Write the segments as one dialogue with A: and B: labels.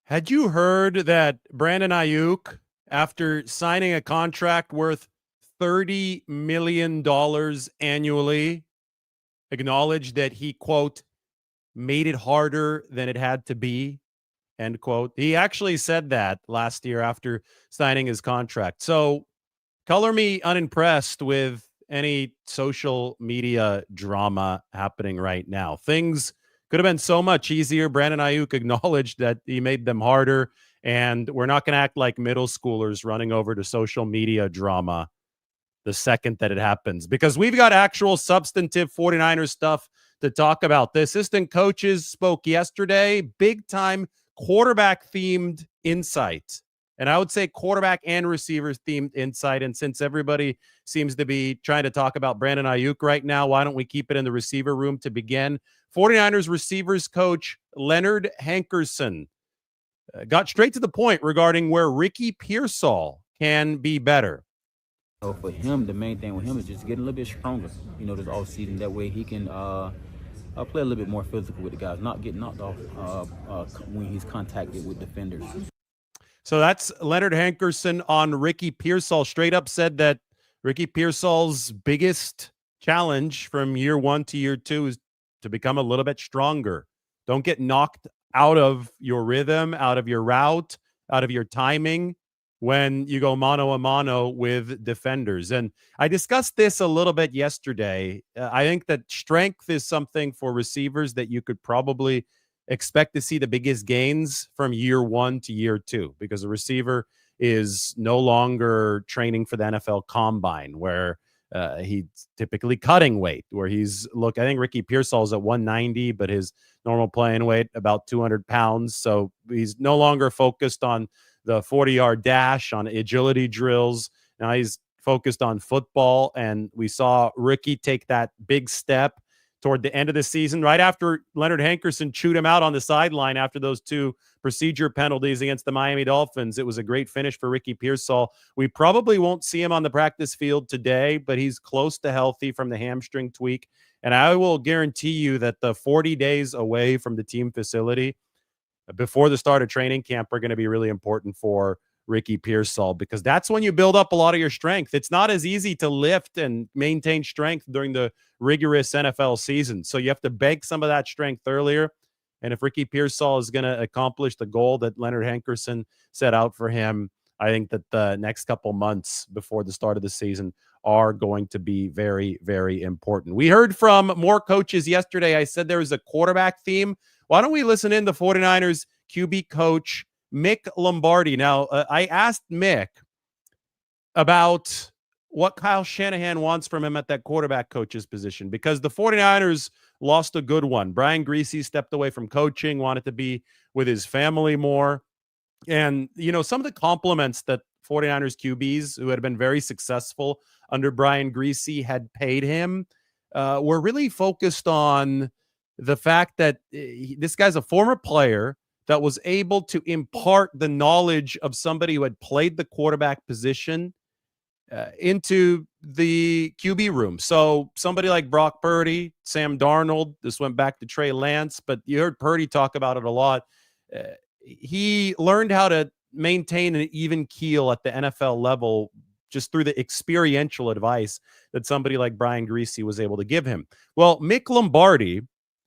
A: Had you heard that Brandon Aiyuk, after signing a contract worth $30 million annually, acknowledged that he, quote, made it harder than it had to be, end quote? He actually said that last year after signing his contract. So color me unimpressed with any social media drama happening right now. Things could have been so much easier. Brandon Aiyuk acknowledged that he made them harder, and we're not going to act like middle schoolers running over to social media drama the second that it happens, because we've got actual substantive 49ers stuff to talk about. The assistant coaches spoke yesterday, big time quarterback themed insight. And I would say quarterback and receivers themed insight. And since everybody seems to be trying to talk about Brandon Aiyuk right now, why don't we keep it in the receiver room to begin? 49ers receivers coach Leonard Hankerson got straight to the point regarding where Ricky Pearsall can be better.
B: So for him, the main thing with him is just getting a little bit stronger, this offseason. That way he can play a little bit more physical with the guys, not get knocked off when he's contacted with defenders.
A: So that's Leonard Hankerson on Ricky Pearsall. Straight up said that Ricky Pearsall's biggest challenge from year one to year two is to become a little bit stronger. Don't get knocked out of your rhythm, out of your route, out of your timing when you go mano a mano with defenders. And I discussed this a little bit yesterday. I think that strength is something for receivers that you could probably expect to see the biggest gains from year one to year two, because a receiver is no longer training for the NFL combine where he's typically cutting weight, where I think Ricky Pearsall is at 190, but his normal playing weight about 200 pounds. So he's no longer focused on the 40-yard dash, on agility drills. Now he's focused on football, and we saw Ricky take that big step toward the end of the season, right after Leonard Hankerson chewed him out on the sideline after those two procedure penalties against the Miami Dolphins. It was a great finish for Ricky Pearsall. We probably won't see him on the practice field today, but he's close to healthy from the hamstring tweak. And I will guarantee you that the 40 days away from the team facility before the start of training camp are going to be really important for Ricky Pearsall, because that's when you build up a lot of your strength. It's not as easy to lift and maintain strength during the rigorous NFL season. So you have to bake some of that strength earlier. And if Ricky Pearsall is going to accomplish the goal that Leonard Hankerson set out for him, I think that the next couple months before the start of the season are going to be very, very important. We heard from more coaches yesterday. I said there was a quarterback theme. Why don't we listen in to 49ers QB coach Mick Lombardi? Now, I asked Mick about what Kyle Shanahan wants from him at that quarterback coach's position, because the 49ers lost a good one. Brian Griese stepped away from coaching, wanted to be with his family more. And, some of the compliments that 49ers QBs who had been very successful under Brian Griese had paid him were really focused on the fact that this guy's a former player that was able to impart the knowledge of somebody who had played the quarterback position into the QB room. So somebody like Brock Purdy, Sam Darnold, this went back to Trey Lance, but you heard Purdy talk about it a lot. He learned how to maintain an even keel at the NFL level just through the experiential advice that somebody like Brian Griese was able to give him. Well, Mick Lombardi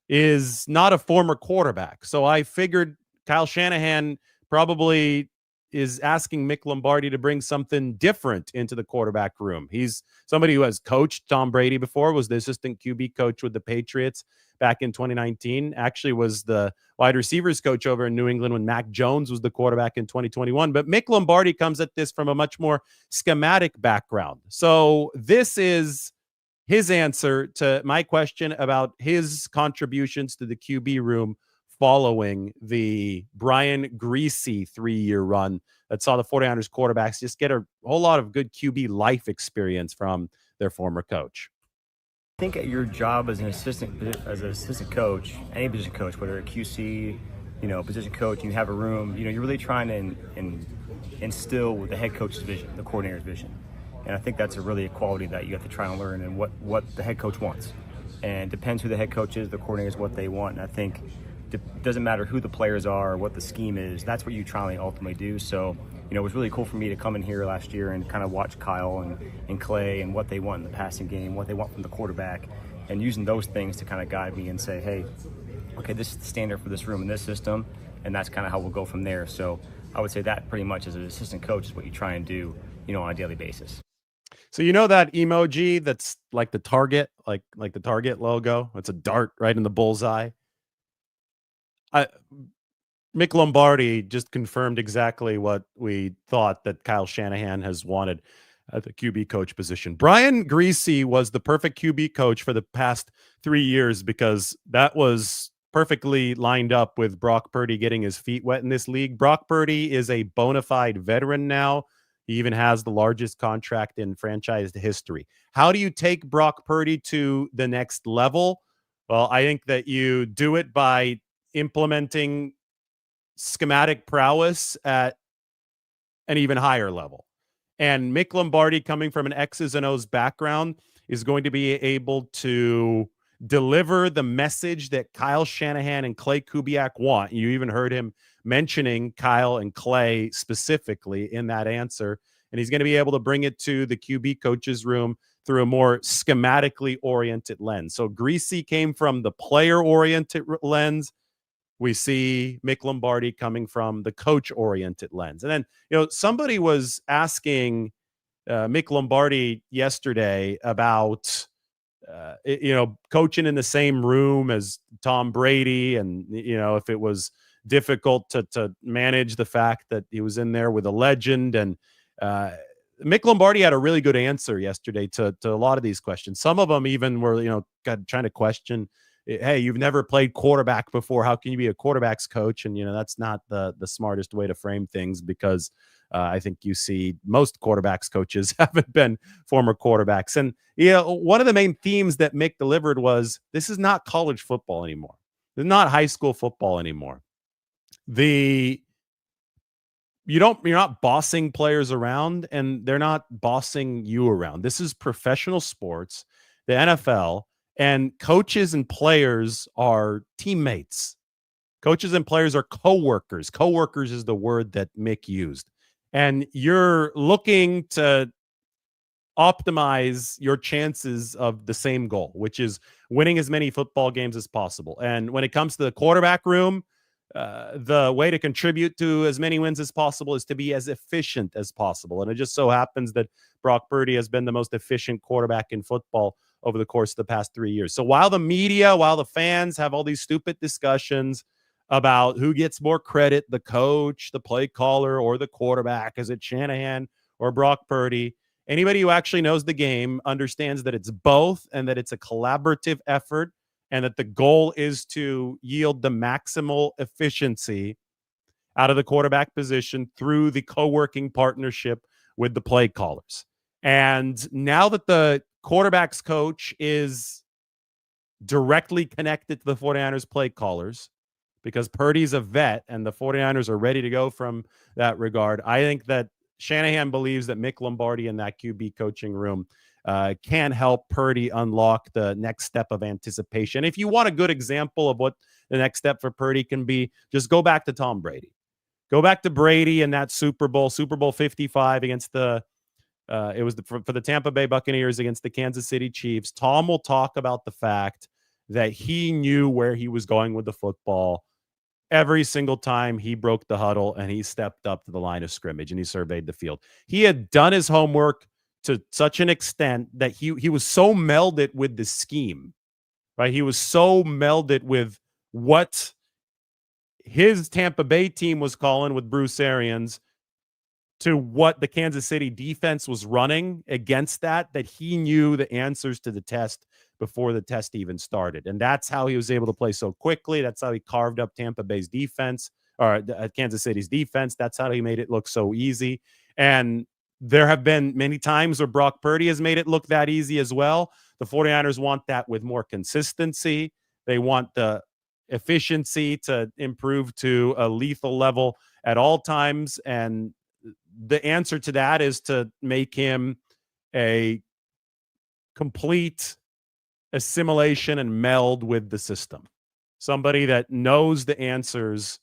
A: is not a former quarterback. So I figured Kyle Shanahan probably is asking Mick Lombardi to bring something different into the quarterback room. He's somebody who has coached Tom Brady before, was the assistant QB coach with the Patriots back in 2019, actually was the wide receivers coach over in New England when Mac Jones was the quarterback in 2021. But Mick Lombardi comes at this from a much more schematic background. So this is his answer to my question about his contributions to the QB room following the Brian Griese 3-year run that saw the 49ers quarterbacks just get a whole lot of good QB life experience from their former coach.
C: I think at your job as an assistant coach, any position coach, whether a QC, position coach, you have a room, you're really trying to instill with the head coach's vision, the coordinator's vision. And I think that's a quality that you have to try and learn, and what the head coach wants. And it depends who the head coach is, the coordinator is what they want. And I think it doesn't matter who the players are or what the scheme is. That's what you try and ultimately do. So, it was really cool for me to come in here last year and kind of watch Kyle and Clay and what they want in the passing game, what they want from the quarterback, and using those things to kind of guide me and say, hey, okay, this is the standard for this room and this system, and that's kind of how we'll go from there. So I would say that pretty much as an assistant coach is what you try and do, on a daily basis.
A: So that emoji that's like the target, like the target logo? It's a dart right in the bullseye. Mick Lombardi just confirmed exactly what we thought that Kyle Shanahan has wanted at the QB coach position. Brian Griese was the perfect QB coach for the past 3 years because that was perfectly lined up with Brock Purdy getting his feet wet in this league. Brock Purdy is a bona fide veteran now. He even has the largest contract in franchise history. How do you take Brock Purdy to the next level? Well, I think that you do it by implementing schematic prowess at an even higher level. And Mick Lombardi, coming from an X's and O's background, is going to be able to deliver the message that Kyle Shanahan and Clay Kubiak want. You even heard him mentioning Kyle and Clay specifically in that answer. And he's going to be able to bring it to the QB coach's room through a more schematically oriented lens. So Griese came from the player-oriented lens. We see Mick Lombardi coming from the coach-oriented lens. And then, somebody was asking Mick Lombardi yesterday about, coaching in the same room as Tom Brady and, if it was difficult to manage the fact that he was in there with a legend. And Mick Lombardi had a really good answer yesterday to a lot of these questions. Some of them even were, trying to question, hey, you've never played quarterback before. How can you be a quarterback's coach? And, that's not the smartest way to frame things because I think you see most quarterbacks coaches haven't been former quarterbacks. And, one of the main themes that Mick delivered was this is not college football anymore. It's not high school football anymore. You're not bossing players around and they're not bossing you around. This is professional sports, the NFL. And coaches and players are teammates. Coaches and players are coworkers. Coworkers is the word that Mick used. And you're looking to optimize your chances of the same goal, which is winning as many football games as possible. And when it comes to the quarterback room, the way to contribute to as many wins as possible is to be as efficient as possible. And it just so happens that Brock Purdy has been the most efficient quarterback in football over the course of the past 3 years. So while the media, while the fans have all these stupid discussions about who gets more credit, the coach, the play caller, or the quarterback, is it Shanahan or Brock Purdy? Anybody who actually knows the game understands that it's both and that it's a collaborative effort and that the goal is to yield the maximal efficiency out of the quarterback position through the co-working partnership with the play callers. And now that the quarterback's coach is directly connected to the 49ers play callers because Purdy's a vet and the 49ers are ready to go from that regard, I think that Shanahan believes that Mick Lombardi in that QB coaching room can help Purdy unlock the next step of anticipation. If you want a good example of what the next step for Purdy can be, just go back to Tom Brady. Go back to Brady in that Super Bowl 55 against for the Tampa Bay Buccaneers against the Kansas City Chiefs. Tom will talk about the fact that he knew where he was going with the football every single time he broke the huddle and he stepped up to the line of scrimmage and he surveyed the field. He had done his homework to such an extent that he was so melded with the scheme, right? He was so melded with what his Tampa Bay team was calling with Bruce Arians to what the Kansas City defense was running against that he knew the answers to the test before the test even started. And that's how he was able to play so quickly. That's how he carved up Tampa Bay's defense or Kansas City's defense. That's how he made it look so easy. And there have been many times where Brock Purdy has made it look that easy as well. The 49ers want that with more consistency. They want the efficiency to improve to a lethal level at all times. And the answer to that is to make him a complete assimilation and meld with the system. somebody that knows the answers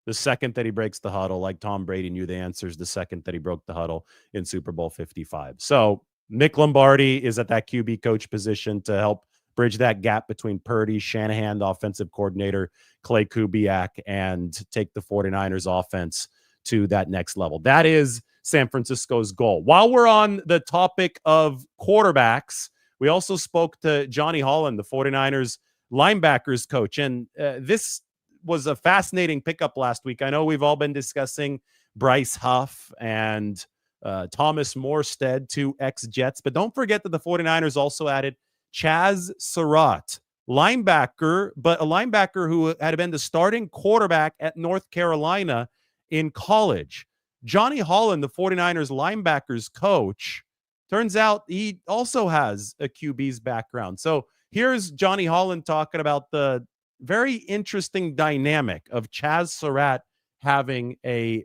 A: the second that he breaks the huddle, like Tom Brady knew the answers the second that he broke the huddle in Super Bowl 55. So Mick Lombardi is at that QB coach position to help bridge that gap between Purdy, Shanahan, the offensive coordinator, Clay Kubiak, and take the 49ers offense to that next level. That is San Francisco's goal. While we're on the topic of quarterbacks, we also spoke to Johnny Holland, the 49ers linebackers coach. And this was a fascinating pickup last week. I know we've all been discussing Bryce Huff and Thomas Morstead, two ex-Jets, but don't forget that the 49ers also added Chaz Surratt, linebacker, but a linebacker who had been the starting quarterback at North Carolina in college. Johnny Holland, the 49ers linebackers coach, turns out he also has a QB's background. So here's Johnny Holland talking about the very interesting dynamic of Chaz Surratt having a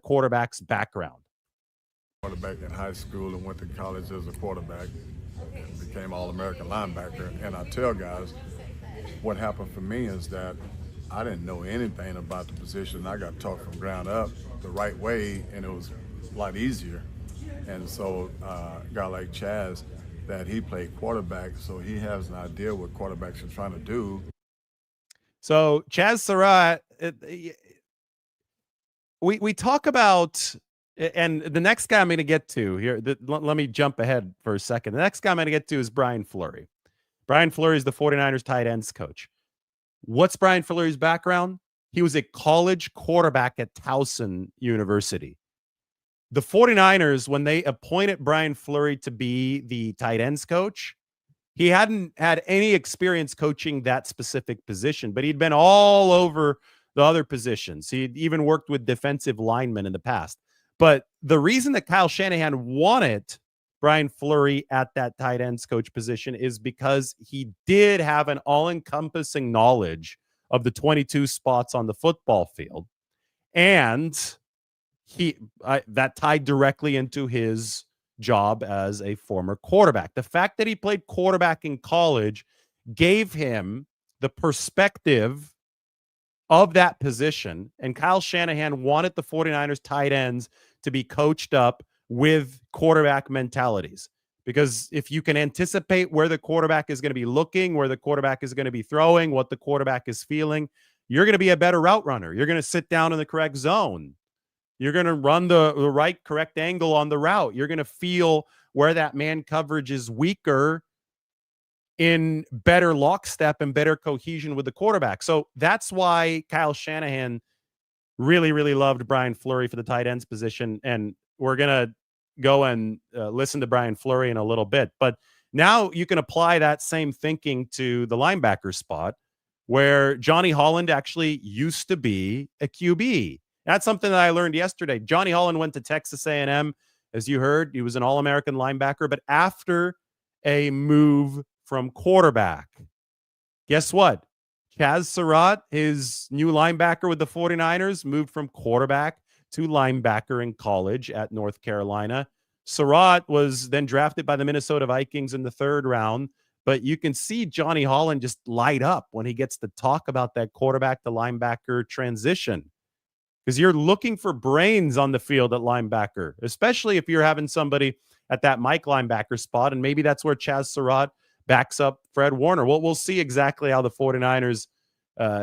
A: quarterback's background.
D: Quarterback in high school and went to college as a quarterback and became All-American linebacker. And I tell guys, what happened for me is that I didn't know anything about the position. I got taught from ground up the right way, and it was a lot easier. And so a guy like Chaz, that he played quarterback, so he has an idea what quarterbacks are trying to do.
A: So Chaz Surratt, we talk about, and the next guy I'm going to get to here, let me jump ahead for a second. The next guy I'm going to get to is Brian Fleury. Brian Fleury is the 49ers tight ends coach. What's Brian Fleury's background? He was a college quarterback at Towson University. The 49ers, when they appointed Brian Fleury to be the tight ends coach, he hadn't had any experience coaching that specific position, but he'd been all over the other positions. He'd even worked with defensive linemen in the past. But the reason that Kyle Shanahan wanted Brian Fleury at that tight ends coach position is because he did have an all-encompassing knowledge of the 22 spots on the football field. And that tied directly into his job as a former quarterback. The fact that he played quarterback in college gave him the perspective of that position, and Kyle Shanahan wanted the 49ers tight ends to be coached up with quarterback mentalities. Because if you can anticipate where the quarterback is going to be looking, where the quarterback is going to be throwing, what the quarterback is feeling, you're going to be a better route runner. You're going to sit down in the correct zone. You're going to run the right, correct angle on the route. You're going to feel where that man coverage is weaker in better lockstep and better cohesion with the quarterback. So that's why Kyle Shanahan really, really loved Brian Fleury for the tight ends position. And we're going to go and listen to Brian Fleury in a little bit. But now you can apply that same thinking to the linebacker spot, where Johnny Holland actually used to be a QB. That's something that I learned yesterday. Johnny Holland went to Texas A&M. As you heard, he was an All-American linebacker, but after a move from quarterback, guess what? Chaz Surratt, his new linebacker with the 49ers, moved from quarterback to linebacker in college at North Carolina. Surratt was then drafted by the Minnesota Vikings in the 3rd round, but you can see Johnny Holland just light up when he gets to talk about that quarterback to linebacker transition. Because you're looking for brains on the field at linebacker, especially if you're having somebody at that Mike linebacker spot. And maybe that's where Chaz Surratt backs up Fred Warner. Well, we'll see exactly how the 49ers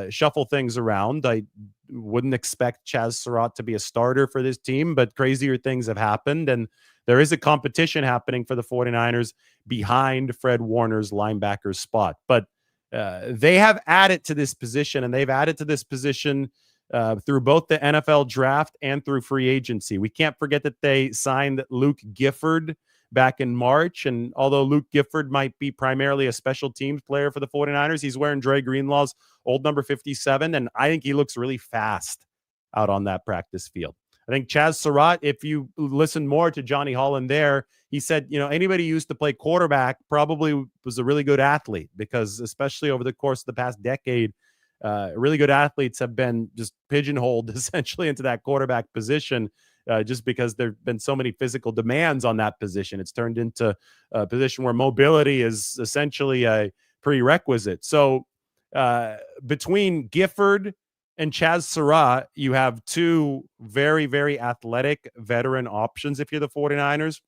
A: shuffle things around. I wouldn't expect Chaz Surratt to be a starter for this team, but crazier things have happened. And there is a competition happening for the 49ers behind Fred Warner's linebacker spot. But they have added to this position, and they've added to this position through both the NFL draft and through free agency. We can't forget that they signed Luke Gifford back in March. And although Luke Gifford might be primarily a special teams player for the 49ers, he's wearing Dre Greenlaw's old number 57. And I think he looks really fast out on that practice field. I think Chaz Surratt, if you listen more to Johnny Holland there, he said, anybody who used to play quarterback probably was a really good athlete, because especially over the course of the past decade, really good athletes have been just pigeonholed essentially into that quarterback position just because there have been so many physical demands on that position. It's turned into a position where mobility is essentially a prerequisite. So between Gifford and Chaz Surratt, you have two very, very athletic veteran options if you're the 49ers.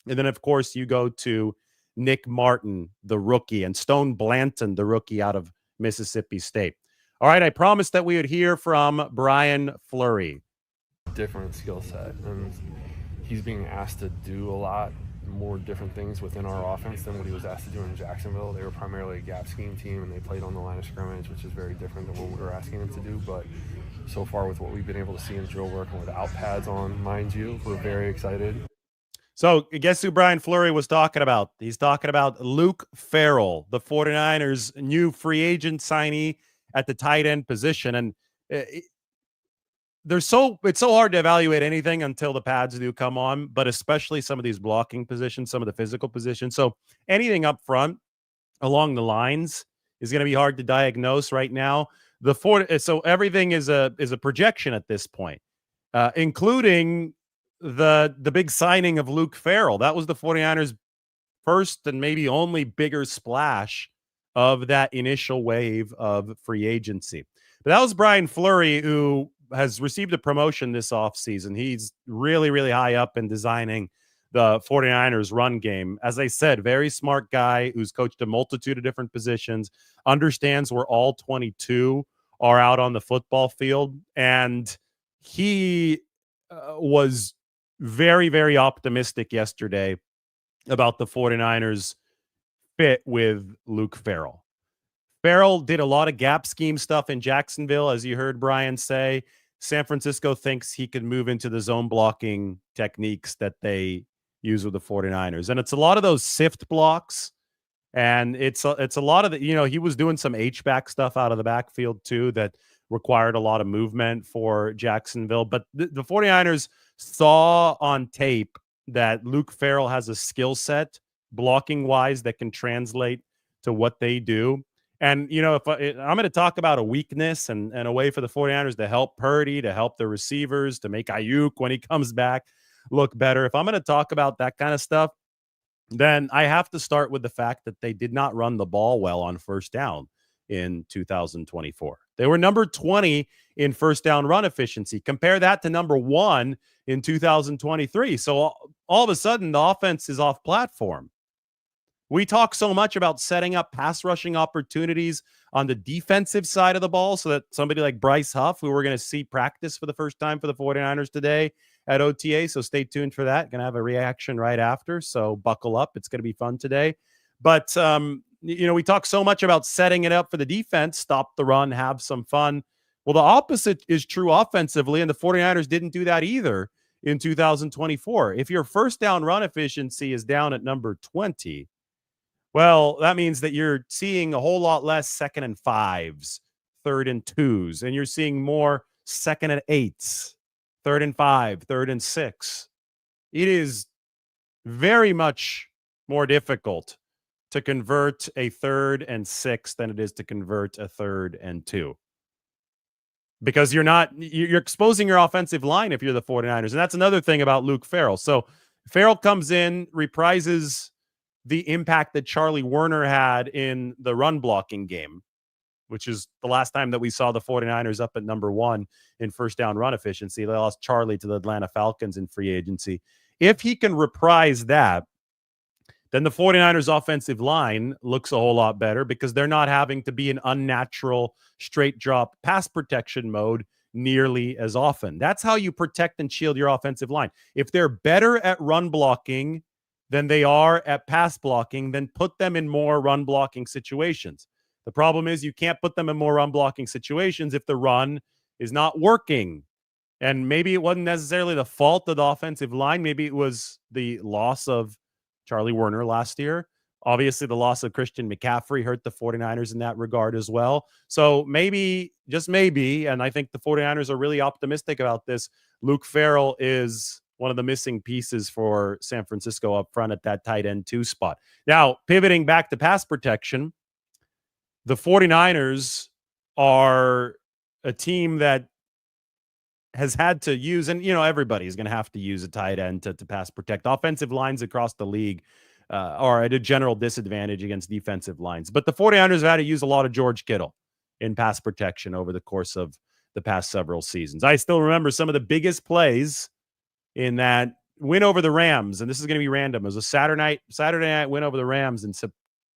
A: And then, of course, you go to Nick Martin, the rookie, and Stone Blanton, the rookie out of Mississippi State. All right, I promised that we would hear from Brian Fleury.
E: Different skill set, and he's being asked to do a lot more different things within our offense than what he was asked to do in Jacksonville. They were primarily a gap scheme team, and they played on the line of scrimmage, which is very different than what we were asking him to do. But so far, with what we've been able to see in drill work and without pads on, mind you, we're very excited.
A: So guess who Brian Fleury was talking about? He's talking about Luke Farrell, the 49ers' new free agent signee at the tight end position. And it's so hard to evaluate anything until the pads do come on, but especially some of these blocking positions, some of the physical positions. So anything up front along the lines is going to be hard to diagnose right now. So everything is a projection at this point, including the big signing of Luke Farrell. That was the 49ers' first and maybe only bigger splash of that initial wave of free agency. But that was Brian Fleury, who has received a promotion this offseason. He's really, really high up in designing the 49ers run game. As I said, very smart guy who's coached a multitude of different positions, understands where all 22 are out on the football field. And he was very, very optimistic yesterday about the 49ers fit with Luke Farrell. Farrell did a lot of gap scheme stuff in Jacksonville, as you heard Brian say. San Francisco thinks he can move into the zone blocking techniques that they use with the 49ers. And it's a lot of those sift blocks. And it's a lot of the, he was doing some H-back stuff out of the backfield too that required a lot of movement for Jacksonville. But the 49ers saw on tape that Luke Farrell has a skill set blocking wise that can translate to what they do. And, if I'm going to talk about a weakness and a way for the 49ers to help Purdy, to help the receivers, to make Aiyuk when he comes back look better. If I'm going to talk about that kind of stuff, then I have to start with the fact that they did not run the ball well on first down in 2024. They were number 20 in first down run efficiency. Compare that to number 1 in 2023. So all of a sudden, the offense is off platform. We talk so much about setting up pass rushing opportunities on the defensive side of the ball so that somebody like Bryce Huff, who we're going to see practice for the first time for the 49ers today at OTA, so stay tuned for that. Going to have a reaction right after, so buckle up. It's going to be fun today. But, we talk so much about setting it up for the defense, stop the run, have some fun. Well, the opposite is true offensively, and the 49ers didn't do that either in 2024. If your first down run efficiency is down at number 20, well, that means that you're seeing a whole lot less 2nd and 5s, 3rd and 2s, and you're seeing more 2nd and 8s, 3rd and 5, 3rd and 6. It is very much more difficult to convert a 3rd and 6 than it is to convert a 3rd and 2. Because you're exposing your offensive line if you're the 49ers. And that's another thing about Luke Farrell. So Farrell comes in, reprises the impact that Charlie Werner had in the run blocking game, which is the last time that we saw the 49ers up at number 1 in first down run efficiency. They lost Charlie to the Atlanta Falcons in free agency. If he can reprise that, then the 49ers offensive line looks a whole lot better because they're not having to be in unnatural straight drop pass protection mode nearly as often. That's how you protect and shield your offensive line. If they're better at run blocking than they are at pass blocking, then put them in more run blocking situations. The problem is you can't put them in more run blocking situations if the run is not working. And maybe it wasn't necessarily the fault of the offensive line. Maybe it was the loss of Charlie Werner last year. Obviously, the loss of Christian McCaffrey hurt the 49ers in that regard as well. So maybe, just maybe, and I think the 49ers are really optimistic about this, Luke Farrell is one of the missing pieces for San Francisco up front at that tight end 2 spot. Now, pivoting back to pass protection, the 49ers are a team that has had to use, and everybody's going to have to use a tight end to pass protect. Offensive lines across the league or at a general disadvantage against defensive lines. But the 49ers have had to use a lot of George Kittle in pass protection over the course of the past several seasons. I still remember some of the biggest plays in that win over the Rams, and this is going to be random. It was a Saturday night win over the Rams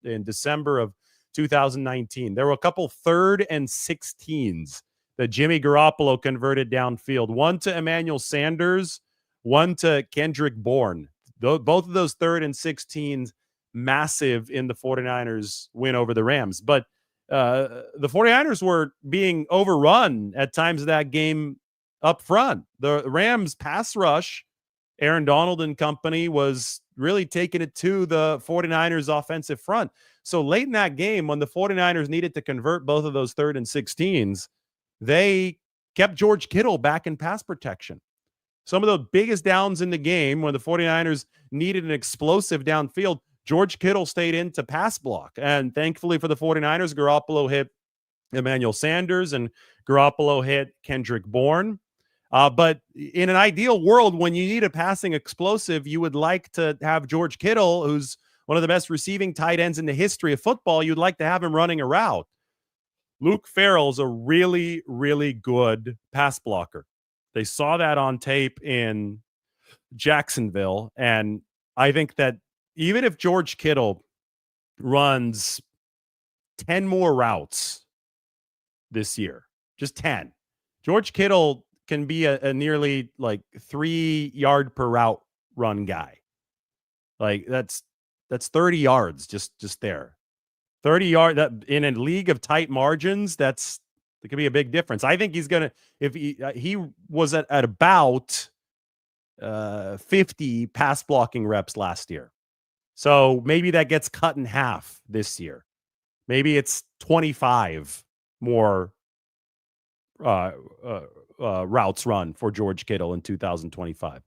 A: in December of 2019. There were a couple 3rd and 16s that Jimmy Garoppolo converted downfield. One to Emmanuel Sanders, one to Kendrick Bourne. Both of those 3rd and 16s, massive in the 49ers win over the Rams. But the 49ers were being overrun at times of that game up front. The Rams pass rush, Aaron Donald and company, was really taking it to the 49ers offensive front. So late in that game, when the 49ers needed to convert both of those 3rd and 16s, they kept George Kittle back in pass protection. Some of the biggest downs in the game when the 49ers needed an explosive downfield, George Kittle stayed in to pass block. And thankfully for the 49ers, Garoppolo hit Emmanuel Sanders and Garoppolo hit Kendrick Bourne. But in an ideal world, when you need a passing explosive, you would like to have George Kittle, who's one of the best receiving tight ends in the history of football. You'd like to have him running a route. Luke Farrell's a really, really good pass blocker. They saw that on tape in Jacksonville. And I think that even if George Kittle runs 10 more routes this year, just 10, George Kittle can be a nearly like 3 yard per route run guy. Like that's 30 yards just there. 30 yard, that in a league of tight margins, that could be a big difference. I think he's going to, if he was at about 50 pass blocking reps last year. So maybe that gets cut in half this year. Maybe it's 25 more routes run for George Kittle in 2025.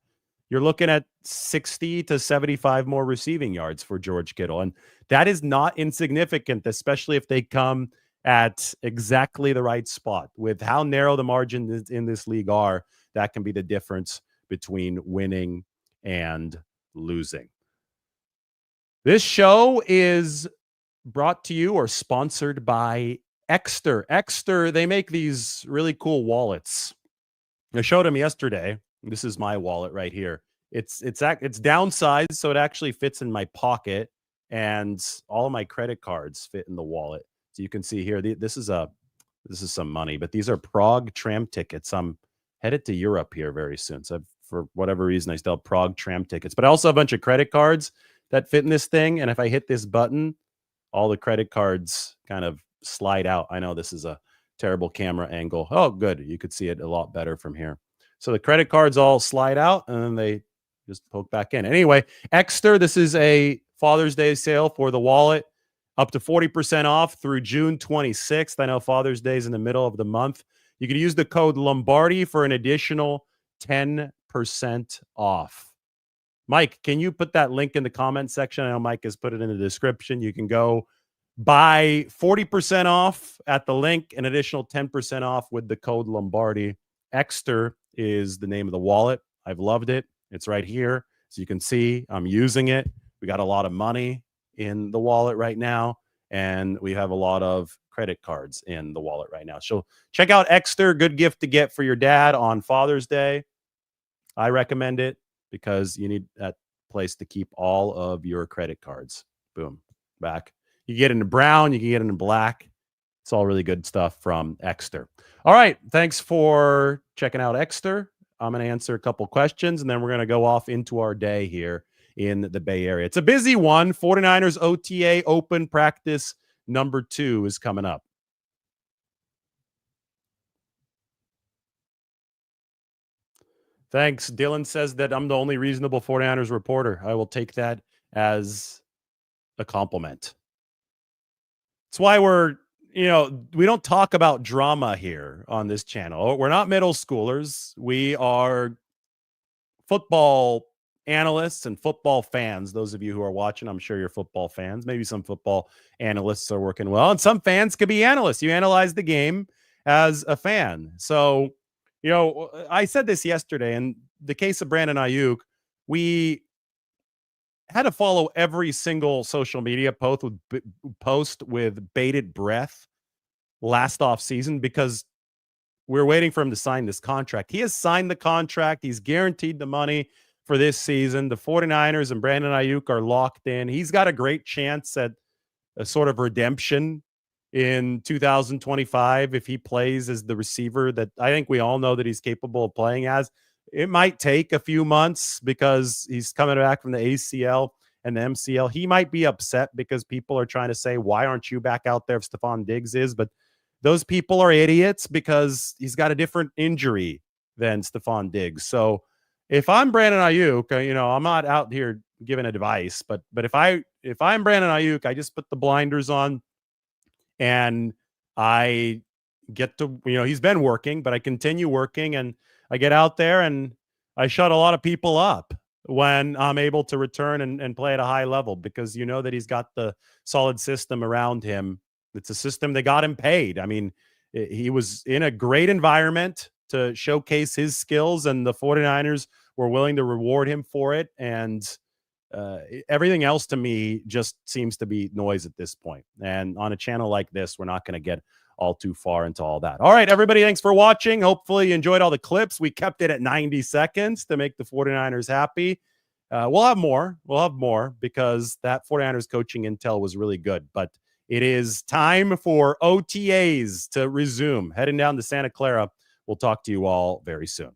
A: You're looking at 60 to 75 more receiving yards for George Kittle. And that is not insignificant, especially if they come at exactly the right spot. With how narrow the margins in this league are, that can be the difference between winning and losing. This show is brought to you or sponsored by Exter. Exter, they make these really cool wallets. I showed them yesterday. This is my wallet right here. It's downsized, so it actually fits in my pocket, and all of my credit cards fit in the wallet. So you can see here, this is some money, but these are Prague tram tickets. I'm headed to Europe here very soon. So for whatever reason, I still have Prague tram tickets, but I also have a bunch of credit cards that fit in this thing. And if I hit this button, all the credit cards kind of slide out. I know this is a terrible camera angle. Oh, good. You could see it a lot better from here. So the credit cards all slide out and then they just poke back in. Anyway, Exter, this is a Father's Day sale for the wallet, up to 40% off through June 26th. I know Father's Day is in the middle of the month. You can use the code Lombardi for an additional 10% off. Mike, can you put that link in the comment section? I know Mike has put it in the description. You can go buy 40% off at the link, an additional 10% off with the code Lombardi. Exter is the name of the wallet. I've loved it. It's right here. So you can see I'm using it. We got a lot of money in the wallet right now, and we have a lot of credit cards in the wallet right now. So check out Exter. Good gift to get for your dad on Father's Day. I recommend it because you need that place to keep all of your credit cards. Boom, back. You can get it in brown. You can get it in black. It's all really good stuff from Exter. All right. Thanks for checking out Exter. I'm going to answer a couple questions, and then we're going to go off into our day here in the Bay Area. It's a busy one. 49ers OTA open practice number 2 is coming up. Thanks. Dylan says that I'm the only reasonable 49ers reporter. I will take that as a compliment. That's why we don't talk about drama here on this channel. We're not middle schoolers. We are football analysts and football fans. Those of you who are watching, I'm sure you're football fans. Maybe some football analysts are working well, and some fans could be analysts. You analyze the game as a fan. So, I said this yesterday, in the case of Brandon Aiyuk, we had to follow every single social media post with bated breath last off season because we're waiting for him to sign this contract. He has signed the contract. He's guaranteed the money for this season. The 49ers and Brandon Aiyuk are locked in. He's got a great chance at a sort of redemption in 2025 if he plays as the receiver that I think we all know that he's capable of playing as. It might take a few months because he's coming back from the ACL and the MCL. He might be upset because people are trying to say, why aren't you back out there if Stephon Diggs is? But those people are idiots because he's got a different injury than Stephon Diggs. So if I'm Brandon Aiyuk, I'm not out here giving advice, but if I'm Brandon Aiyuk, I just put the blinders on and I get to, he's been working, but I continue working and I get out there and I shut a lot of people up when I'm able to return and play at a high level because that he's got the solid system around him. It's a system that got him paid. I mean, he was in a great environment to showcase his skills, and the 49ers were willing to reward him for it. And everything else to me just seems to be noise at this point. And on a channel like this, we're not going to get all too far into all that. All right, everybody, thanks for watching. Hopefully you enjoyed all the clips. We kept it at 90 seconds to make the 49ers happy. We'll have more. We'll have more because that 49ers coaching intel was really good. But it is time for OTAs to resume. Heading down to Santa Clara. We'll talk to you all very soon.